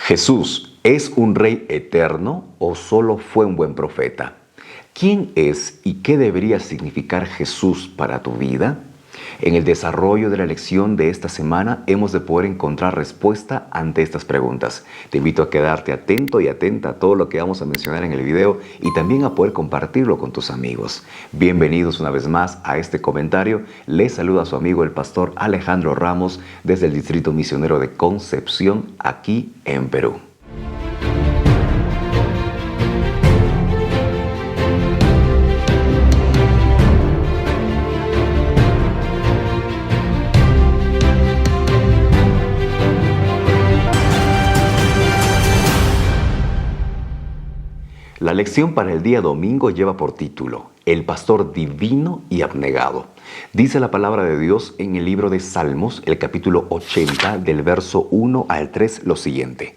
¿Jesús es un rey eterno o solo fue un buen profeta? ¿Quién es y qué debería significar Jesús para tu vida? En el desarrollo de la lección de esta semana hemos de poder encontrar respuesta ante estas preguntas. Te invito a quedarte atento y atenta a todo lo que vamos a mencionar en el video y también a poder compartirlo con tus amigos. Bienvenidos una vez más a este comentario. Les saluda su amigo el pastor Alejandro Ramos desde el Distrito Misionero de Concepción, aquí en Perú. La lección para el día domingo lleva por título El pastor divino y abnegado. Dice la palabra de Dios en el libro de Salmos, el capítulo 80, del verso 1 al 3, lo siguiente.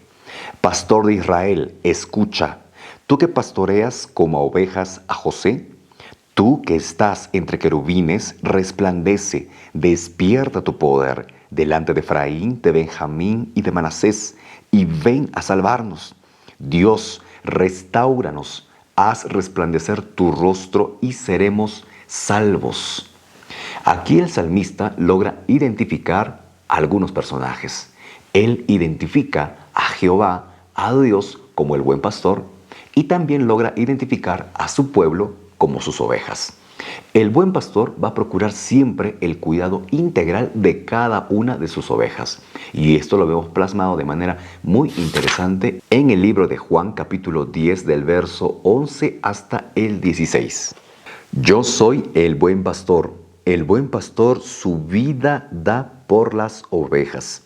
Pastor de Israel, escucha, tú que pastoreas como a ovejas a José, tú que estás entre querubines, resplandece, despierta tu poder delante de Efraín, de Benjamín y de Manasés, y ven a salvarnos. Dios, restáuranos, haz resplandecer tu rostro y seremos salvos. Aquí el salmista logra identificar a algunos personajes. Él identifica a Jehová, a Dios como el buen pastor, y también logra identificar a su pueblo como sus ovejas. El buen pastor va a procurar siempre el cuidado integral de cada una de sus ovejas. Y esto lo vemos plasmado de manera muy interesante en el libro de Juan, capítulo 10, del verso 11 hasta el 16. Yo soy el buen pastor su vida da por las ovejas.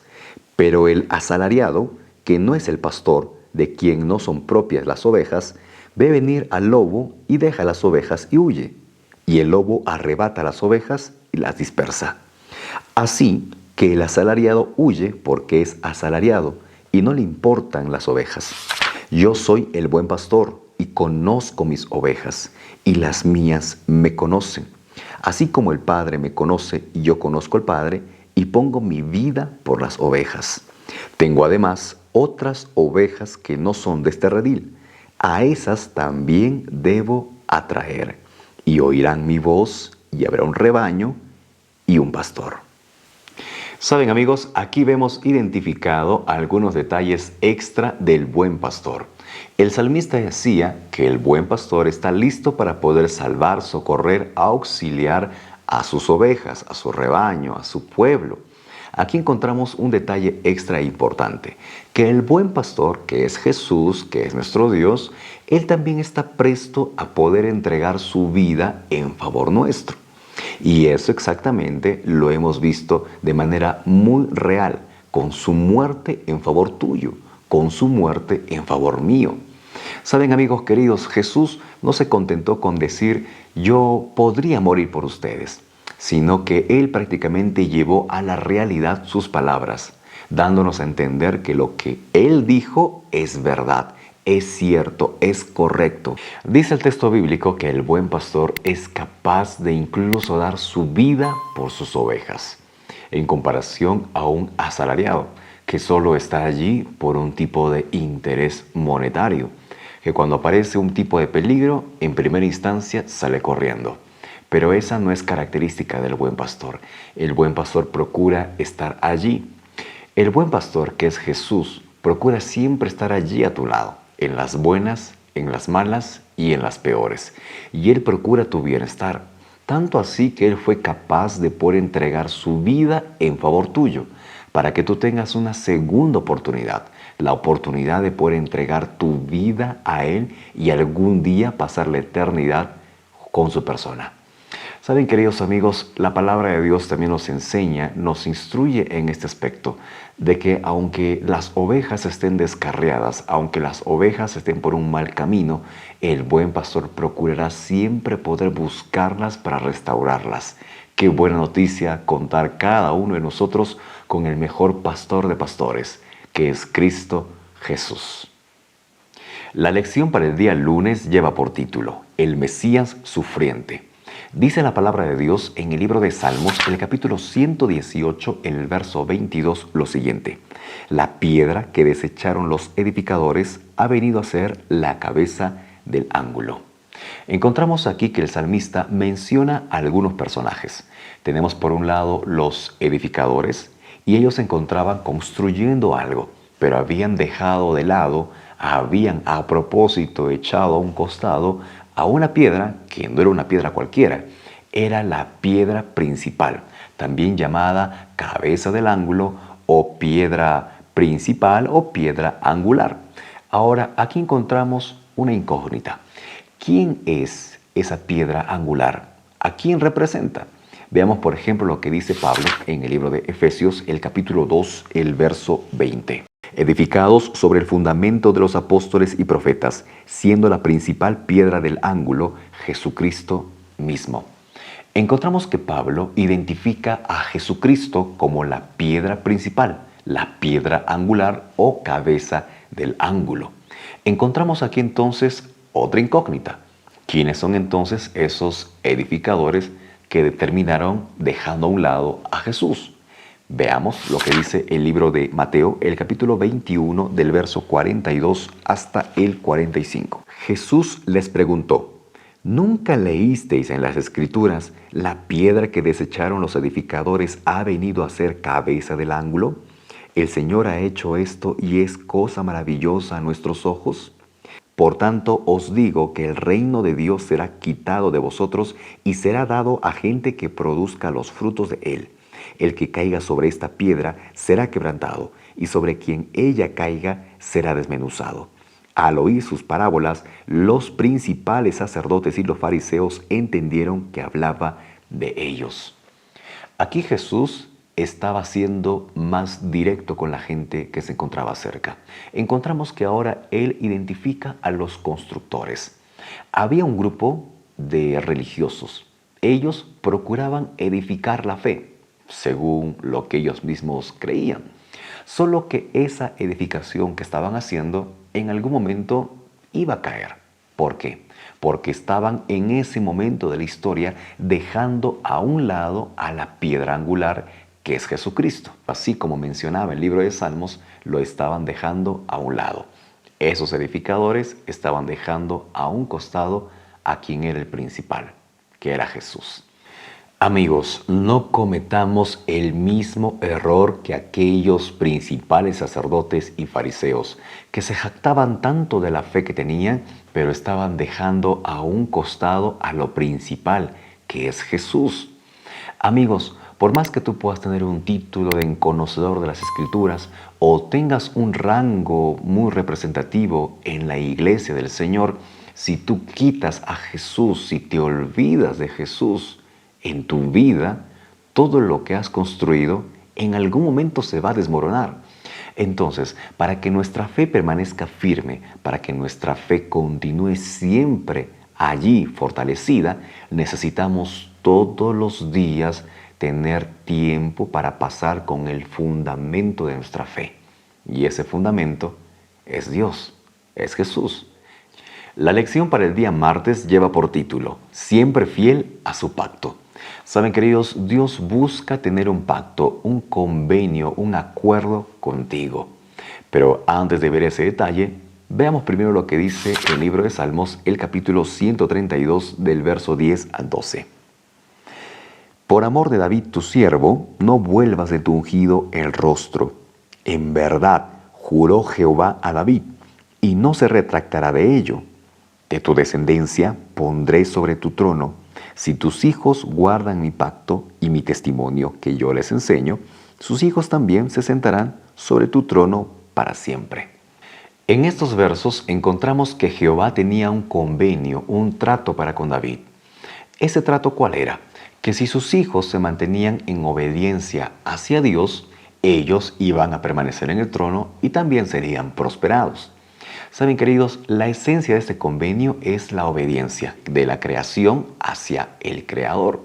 Pero el asalariado, que no es el pastor, de quien no son propias las ovejas, ve venir al lobo y deja las ovejas y huye. Y el lobo arrebata las ovejas y las dispersa. Así que el asalariado huye porque es asalariado y no le importan las ovejas. Yo soy el buen pastor y conozco mis ovejas, y las mías me conocen. Así como el Padre me conoce y yo conozco al Padre, y pongo mi vida por las ovejas. Tengo además otras ovejas que no son de este redil. A esas también debo atraer. Y oirán mi voz, y habrá un rebaño y un pastor. Saben, amigos, aquí vemos identificado algunos detalles extra del buen pastor. El salmista decía que el buen pastor está listo para poder salvar, socorrer, auxiliar a sus ovejas, a su rebaño, a su pueblo. Aquí encontramos un detalle extra importante, que el buen pastor, que es Jesús, que es nuestro Dios, Él también está presto a poder entregar su vida en favor nuestro. Y eso exactamente lo hemos visto de manera muy real, con su muerte en favor tuyo, con su muerte en favor mío. Saben, amigos queridos, Jesús no se contentó con decir, yo podría morir por ustedes, sino que Él prácticamente llevó a la realidad sus palabras, dándonos a entender que lo que Él dijo es verdad, es cierto, es correcto. Dice el texto bíblico que el buen pastor es capaz de incluso dar su vida por sus ovejas, en comparación a un asalariado que solo está allí por un tipo de interés monetario, que cuando aparece un tipo de peligro, en primera instancia sale corriendo. Pero esa no es característica del buen pastor. El buen pastor procura estar allí. El buen pastor, que es Jesús, procura siempre estar allí a tu lado, en las buenas, en las malas y en las peores. Y Él procura tu bienestar, tanto así que Él fue capaz de poder entregar su vida en favor tuyo, para que tú tengas una segunda oportunidad, la oportunidad de poder entregar tu vida a Él y algún día pasar la eternidad con su persona. Saben, queridos amigos, la palabra de Dios también nos enseña, nos instruye en este aspecto, de que aunque las ovejas estén descarriadas, aunque las ovejas estén por un mal camino, el buen pastor procurará siempre poder buscarlas para restaurarlas. Qué buena noticia contar cada uno de nosotros con el mejor pastor de pastores, que es Cristo Jesús. La lección para el día lunes lleva por título, El Mesías sufriente. Dice la palabra de Dios en el libro de Salmos, el capítulo 118, en el verso 22, lo siguiente: la piedra que desecharon los edificadores ha venido a ser la cabeza del ángulo. Encontramos aquí que el salmista menciona a algunos personajes. Tenemos por un lado los edificadores, y ellos se encontraban construyendo algo, pero habían dejado de lado, habían a propósito echado a un costado a una piedra que no era una piedra cualquiera, era la piedra principal, también llamada cabeza del ángulo o piedra principal o piedra angular. Ahora, aquí encontramos una incógnita. ¿Quién es esa piedra angular? ¿A quién representa? Veamos, por ejemplo, lo que dice Pablo en el libro de Efesios, el capítulo 2, el verso 20. Edificados sobre el fundamento de los apóstoles y profetas, siendo la principal piedra del ángulo Jesucristo mismo. Encontramos que Pablo identifica a Jesucristo como la piedra principal, la piedra angular o cabeza del ángulo. Encontramos aquí entonces otra incógnita. ¿Quiénes son entonces esos edificadores que determinaron dejando a un lado a Jesús? Veamos lo que dice el libro de Mateo, el capítulo 21, del verso 42 hasta el 45. Jesús les preguntó: ¿nunca leísteis en las Escrituras: la piedra que desecharon los edificadores ha venido a ser cabeza del ángulo? El Señor ha hecho esto y es cosa maravillosa a nuestros ojos. Por tanto, os digo que el reino de Dios será quitado de vosotros y será dado a gente que produzca los frutos de él. El que caiga sobre esta piedra será quebrantado, y sobre quien ella caiga será desmenuzado. Al oír sus parábolas, los principales sacerdotes y los fariseos entendieron que hablaba de ellos. Aquí Jesús estaba siendo más directo con la gente que se encontraba cerca. Encontramos que ahora Él identifica a los constructores. Había un grupo de religiosos. Ellos procuraban edificar la fe, según lo que ellos mismos creían. Solo que esa edificación que estaban haciendo en algún momento iba a caer. ¿Por qué? Porque estaban en ese momento de la historia dejando a un lado a la piedra angular, que es Jesucristo. Así como mencionaba el libro de Salmos, lo estaban dejando a un lado. Esos edificadores estaban dejando a un costado a quien era el principal, que era Jesús. Amigos, no cometamos el mismo error que aquellos principales sacerdotes y fariseos, que se jactaban tanto de la fe que tenían, pero estaban dejando a un costado a lo principal, que es Jesús. Amigos, por más que tú puedas tener un título de conocedor de las Escrituras o tengas un rango muy representativo en la iglesia del Señor, si tú quitas a Jesús, si te olvidas de Jesús en tu vida, todo lo que has construido en algún momento se va a desmoronar. Entonces, para que nuestra fe permanezca firme, para que nuestra fe continúe siempre allí fortalecida, necesitamos todos los días tener tiempo para pasar con el fundamento de nuestra fe. Y ese fundamento es Dios, es Jesús. La lección para el día martes lleva por título: siempre fiel a su pacto. Saben, queridos, Dios busca tener un pacto, un convenio, un acuerdo contigo. Pero antes de ver ese detalle, veamos primero lo que dice el libro de Salmos, el capítulo 132, del verso 10 al 12. Por amor de David tu siervo, no vuelvas de tu ungido el rostro. En verdad, juró Jehová a David, y no se retractará de ello. De tu descendencia pondré sobre tu trono. Si tus hijos guardan mi pacto y mi testimonio que yo les enseño, sus hijos también se sentarán sobre tu trono para siempre. En estos versos encontramos que Jehová tenía un convenio, un trato para con David. ¿Ese trato cuál era? Que si sus hijos se mantenían en obediencia hacia Dios, ellos iban a permanecer en el trono y también serían prosperados. Saben, queridos, la esencia de este convenio es la obediencia de la creación hacia el Creador,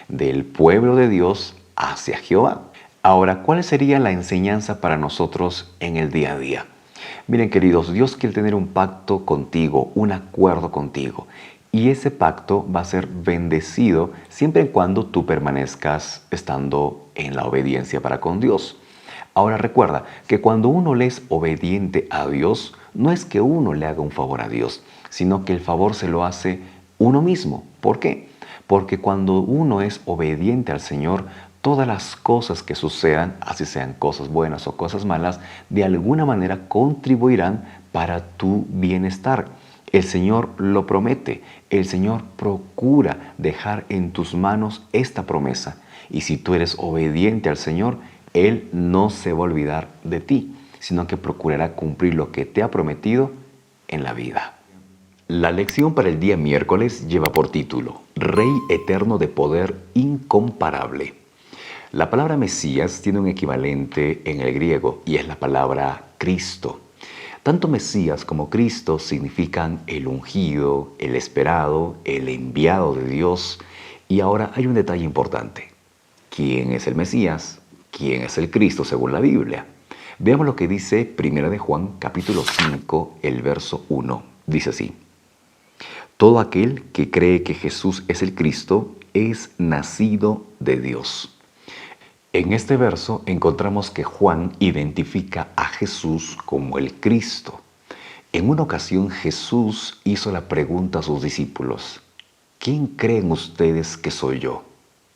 del pueblo de Dios hacia Jehová. Ahora, ¿cuál sería la enseñanza para nosotros en el día a día? Miren, queridos, Dios quiere tener un pacto contigo, un acuerdo contigo. Y ese pacto va a ser bendecido siempre y cuando tú permanezcas estando en la obediencia para con Dios. Ahora recuerda que cuando uno le es obediente a Dios, no es que uno le haga un favor a Dios, sino que el favor se lo hace uno mismo. ¿Por qué? Porque cuando uno es obediente al Señor, todas las cosas que sucedan, así sean cosas buenas o cosas malas, de alguna manera contribuirán para tu bienestar. El Señor lo promete, el Señor procura dejar en tus manos esta promesa. Y si tú eres obediente al Señor, Él no se va a olvidar de ti, sino que procurará cumplir lo que te ha prometido en la vida. La lección para el día miércoles lleva por título Rey eterno de poder incomparable. La palabra Mesías tiene un equivalente en el griego y es la palabra Cristo. Tanto Mesías como Cristo significan el ungido, el esperado, el enviado de Dios. Y ahora hay un detalle importante. ¿Quién es el Mesías? ¿Quién es el Cristo según la Biblia? Veamos lo que dice 1 de Juan capítulo 5, el verso 1. Dice así: todo aquel que cree que Jesús es el Cristo es nacido de Dios. En este verso encontramos que Juan identifica a Jesús como el Cristo. En una ocasión Jesús hizo la pregunta a sus discípulos: ¿quién creen ustedes que soy yo?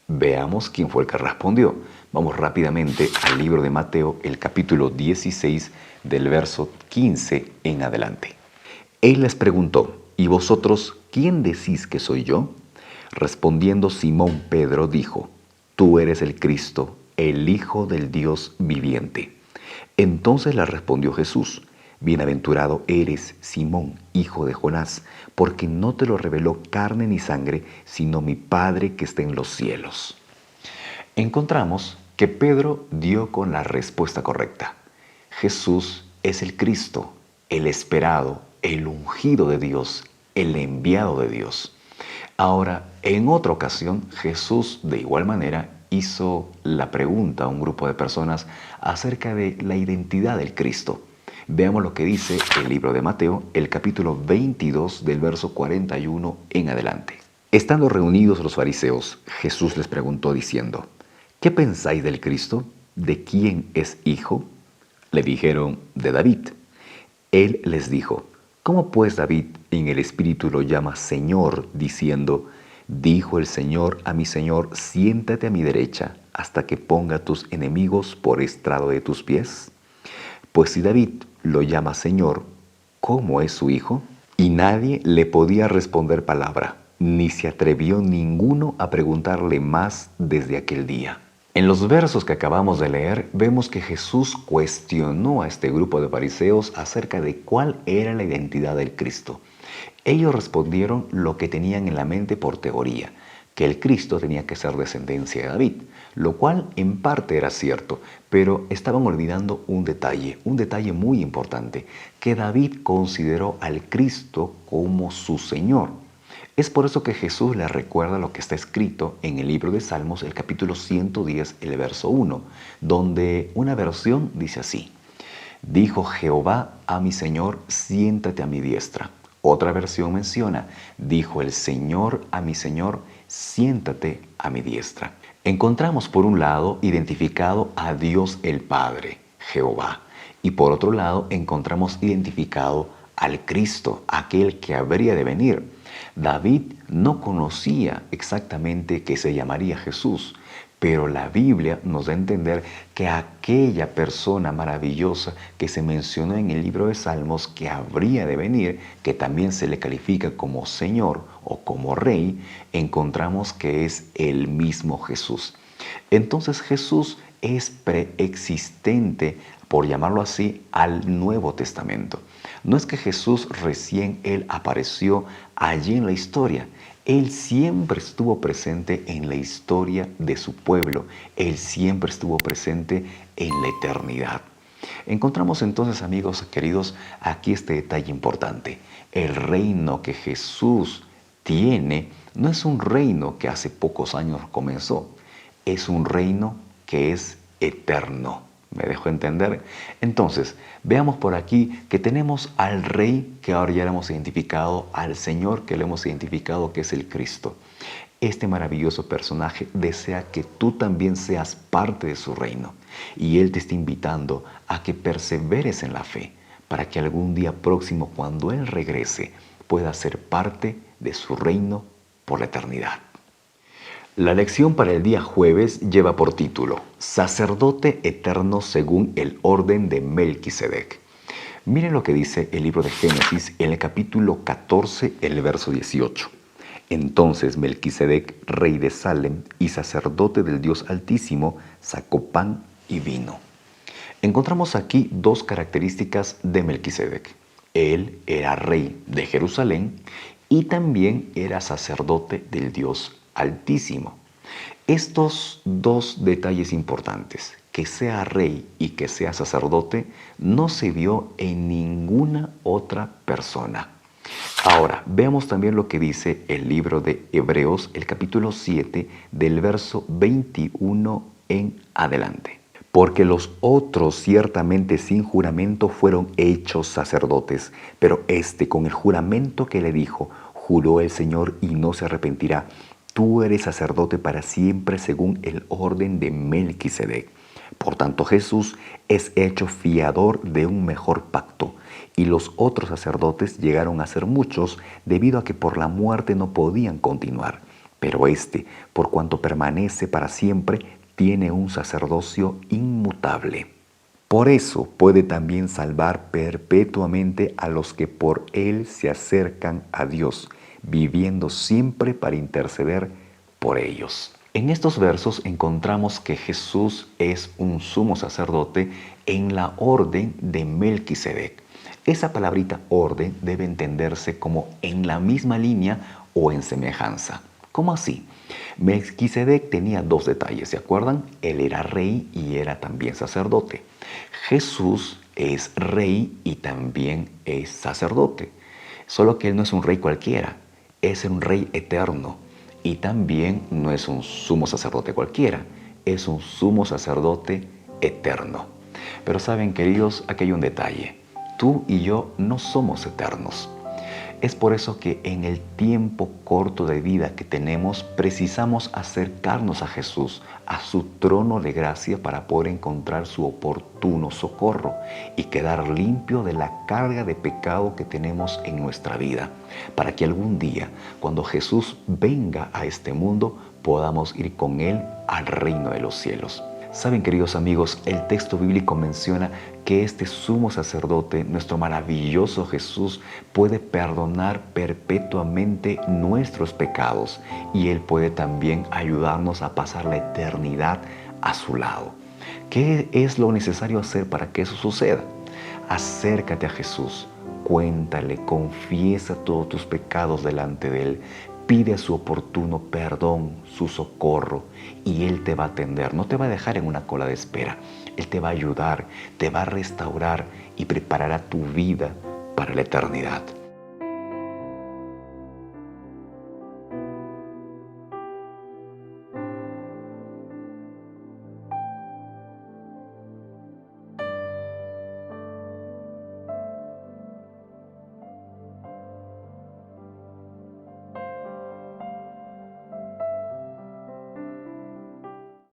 Veamos quién fue el que respondió. Vamos rápidamente al libro de Mateo, el capítulo 16, del verso 15 en adelante. Él les preguntó: ¿y vosotros quién decís que soy yo? Respondiendo Simón Pedro dijo: tú eres el Cristo, el Hijo del Dios viviente. Entonces le respondió Jesús: bienaventurado eres, Simón, hijo de Jonás, porque no te lo reveló carne ni sangre, sino mi Padre que está en los cielos. Encontramos que Pedro dio con la respuesta correcta. Jesús es el Cristo, el esperado, el ungido de Dios, el enviado de Dios. Ahora, en otra ocasión, Jesús de igual manera hizo la pregunta a un grupo de personas acerca de la identidad del Cristo. Veamos lo que dice el libro de Mateo, el capítulo 22 del verso 41 en adelante. Estando reunidos los fariseos, Jesús les preguntó diciendo: ¿qué pensáis del Cristo? ¿De quién es hijo? Le dijeron: de David. Él les dijo: ¿cómo pues David en el Espíritu lo llama Señor, diciendo: dijo el Señor a mi Señor, siéntate a mi derecha, hasta que ponga a tus enemigos por estrado de tus pies? Pues si David lo llama Señor, ¿cómo es su hijo? Y nadie le podía responder palabra, ni se atrevió ninguno a preguntarle más desde aquel día. En los versos que acabamos de leer, vemos que Jesús cuestionó a este grupo de fariseos acerca de cuál era la identidad del Cristo. Ellos respondieron lo que tenían en la mente por teoría, que el Cristo tenía que ser descendencia de David, lo cual en parte era cierto, pero estaban olvidando un detalle muy importante, que David consideró al Cristo como su Señor. Es por eso que Jesús les recuerda lo que está escrito en el libro de Salmos, el capítulo 110, el verso 1, donde una versión dice así: dijo Jehová a mi Señor, siéntate a mi diestra. Otra versión menciona: dijo el Señor a mi Señor, siéntate a mi diestra. Encontramos por un lado identificado a Dios el Padre, Jehová, y por otro lado encontramos identificado al Cristo, aquel que habría de venir. David no conocía exactamente que se llamaría Jesús, pero la Biblia nos da a entender que aquella persona maravillosa que se mencionó en el libro de Salmos que habría de venir, que también se le califica como Señor o como Rey, encontramos que es el mismo Jesús. Entonces Jesús es preexistente, por llamarlo así, al Nuevo Testamento. No es que Jesús recién Él apareció allí en la historia. Él siempre estuvo presente en la historia de su pueblo. Él siempre estuvo presente en la eternidad. Encontramos entonces, amigos queridos, aquí este detalle importante. El reino que Jesús tiene no es un reino que hace pocos años comenzó. Es un reino que es eterno. ¿Me dejo entender? Entonces, veamos por aquí que tenemos al Rey que ahora ya lo hemos identificado, al Señor que lo hemos identificado que es el Cristo. Este maravilloso personaje desea que tú también seas parte de su reino y Él te está invitando a que perseveres en la fe para que algún día próximo, cuando Él regrese, puedas ser parte de su reino por la eternidad. La lección para el día jueves lleva por título Sacerdote eterno según el orden de Melquisedec. Miren lo que dice el libro de Génesis en el capítulo 14, el verso 18. Entonces Melquisedec, rey de Salem y sacerdote del Dios Altísimo, sacó pan y vino. Encontramos aquí dos características de Melquisedec. Él era rey de Jerusalén y también era sacerdote del Dios Altísimo. Estos dos detalles importantes, que sea rey y que sea sacerdote, no se vio en ninguna otra persona. Ahora, veamos también lo que dice el libro de Hebreos, el capítulo 7, del verso 21 en adelante. Porque los otros ciertamente sin juramento fueron hechos sacerdotes, pero este con el juramento que le dijo, juró el Señor y no se arrepentirá. Tú eres sacerdote para siempre según el orden de Melquisedec. Por tanto, Jesús es hecho fiador de un mejor pacto, y los otros sacerdotes llegaron a ser muchos debido a que por la muerte no podían continuar. Pero este, por cuanto permanece para siempre, tiene un sacerdocio inmutable. Por eso puede también salvar perpetuamente a los que por él se acercan a Dios, viviendo siempre para interceder por ellos. En estos versos encontramos que Jesús es un sumo sacerdote en la orden de Melquisedec. Esa palabrita orden debe entenderse como en la misma línea o en semejanza. ¿Cómo así? Melquisedec tenía dos detalles, ¿se acuerdan? Él era rey y era también sacerdote. Jesús es rey y también es sacerdote. Solo que él no es un rey cualquiera, es un rey eterno. Y también no es un sumo sacerdote cualquiera, es un sumo sacerdote eterno. Pero saben, queridos, aquí hay un detalle. Tú y yo no somos eternos. Es por eso que en el tiempo corto de vida que tenemos precisamos acercarnos a Jesús, a su trono de gracia para poder encontrar su oportuno socorro y quedar limpio de la carga de pecado que tenemos en nuestra vida, para que algún día, cuando Jesús venga a este mundo, podamos ir con Él al reino de los cielos. Saben, queridos amigos, el texto bíblico menciona que este sumo sacerdote, nuestro maravilloso Jesús, puede perdonar perpetuamente nuestros pecados y Él puede también ayudarnos a pasar la eternidad a su lado. ¿Qué es lo necesario hacer para que eso suceda? Acércate a Jesús, cuéntale, confiesa todos tus pecados delante de Él. Pide su oportuno perdón, su socorro, y Él te va a atender. No te va a dejar en una cola de espera. Él te va a ayudar, te va a restaurar y preparará tu vida para la eternidad.